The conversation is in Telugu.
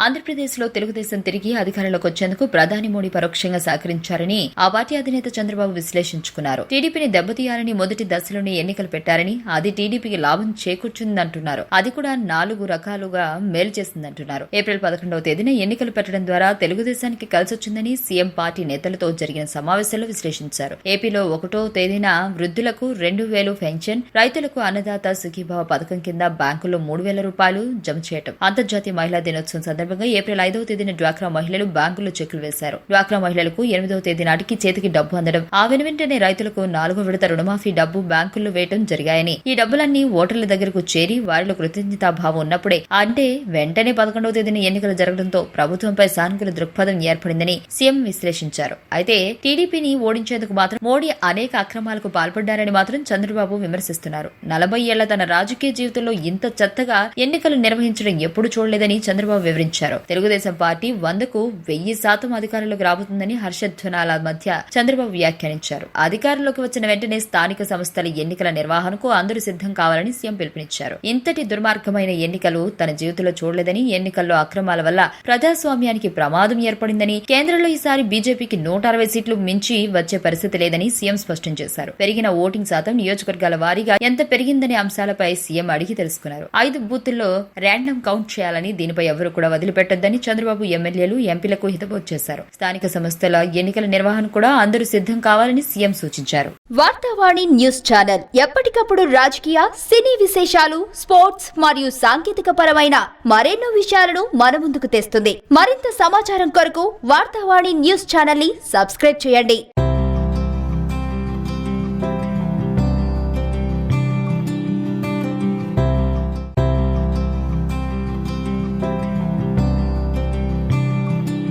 ఆంధ్రప్రదేశ్లో తెలుగుదేశం తిరిగి అధికారంలోకి వచ్చేందుకు ప్రధాని మోడీ పరోక్షంగా సహకరించారని ఆ పార్టీ అధినేత చంద్రబాబు విశ్లేషించుకున్నారు. టీడీపీని దెబ్బతీయాలని మొదటి దశలోనే ఎన్నికలు పెట్టారని, అది టీడీపీకి లాభం చేకూర్చుందంటున్నారు. అది కూడా 4 రకాలుగా మేలు చేసిందంటున్నారు. ఏప్రిల్ 11వ తేదీన ఎన్నికలు పెట్టడం ద్వారా తెలుగుదేశానికి కలిసొచ్చిందని సీఎం పార్టీ నేతలతో జరిగిన సమావేశంలో విశ్లేషించారు. ఏపీలో 1వ తేదీన వృద్ధులకు 2,000 పెన్షన్, రైతులకు అన్నదాత సుఖీభావ పథకం కింద బ్యాంకుల్లో 3,000 రూపాయలు జమ చేయటం. అంతర్జాతీయ మహిళా దినోత్సవం సందర్భంగా ఏప్రిల్ 5వ తేదీన డ్వాక్రా మహిళలు బ్యాంకుల్లో చెక్కులు వేశారు. డ్వాక్రా మహిళలకు 8వ తేదీ నాటికి చేతికి డబ్బు అందడం, ఆ వెంటనే రైతులకు 4వ విడత రుణమాఫీ డబ్బు బ్యాంకుల్లో వేయటం జరిగాయని, ఈ డబ్బులన్నీ ఓటర్ల దగ్గరకు చేరి వారిలో కృతజ్ఞతాభావం ఉన్నప్పుడే, అంటే వెంటనే 11వ తేదీన ఎన్నికలు జరగడంతో ప్రభుత్వంపై సానుకూల దృక్పథం ఏర్పడిందని సీఎం విశ్లేషించారు. అయితే టీడీపీని ఓడించేందుకు మాత్రం మోడీ అనేక అక్రమాలకు పాల్పడ్డారని మాత్రం చంద్రబాబు విమర్శిస్తున్నారు. 40 ఏళ్ల తన రాజకీయ జీవితంలో ఇంత చెత్తగా ఎన్నికలు నిర్వహించడం ఎప్పుడు చూడలేదని చంద్రబాబు వివరించారు. తెలుగుదేశం పార్టీ 100కు 1000% అధికారంలోకి రాబోతుందని హర్షధ్వానాల మధ్య చంద్రబాబు వ్యాఖ్యానించారు. అధికారంలోకి వచ్చిన వెంటనే స్థానిక సంస్థల ఎన్నికల నిర్వహణకు అందరూ సిద్ధం కావాలని సీఎం పిలుపునిచ్చారు. ఇంతటి దుర్మార్గమైన ఎన్నికలు తన జీవితంలో చూడలేదని, ఎన్నికల్లో అక్రమాల వల్ల ప్రజాస్వామ్యానికి ప్రమాదం ఏర్పడిందని, కేంద్రంలో ఈసారి బీజేపీకి 160 సీట్లు మించి వచ్చే పరిస్థితి లేదని సీఎం స్పష్టం చేశారు. పెరిగిన ఓటింగ్ శాతం నియోజకవర్గాల వారీగా ఎంత పెరిగిందనే అంశాలపై సీఎం అడిగి తెలుసుకున్నారు. 5 బూతుల్లో ర్యాండమ్ కౌంట్ చేయాలని, దీనిపై ఎవరూ కూడా వదిలిపెట్టొద్దని చంద్రబాబు ఎమ్మెల్యేలు, ఎంపీలకు హితబోధ చేశారు. స్థానిక సంస్థల ఎన్నికల నిర్వహణ కూడా అందరూ సిద్ధం కావాలని సీఎం సూచించారు. వార్తావాణి న్యూస్ ఛానల్ ఎప్పటికప్పుడు రాజకీయ, సినీ విశేషాలు, స్పోర్ట్స్ మరియు సాంకేతిక పరమైన మరెన్నో విషయాలను మన ముందుకు తెస్తుంది. మరింత సమాచారం కొరకు వార్తావాణి న్యూస్ ఛానల్ ని సబ్స్క్రైబ్ చేయండి.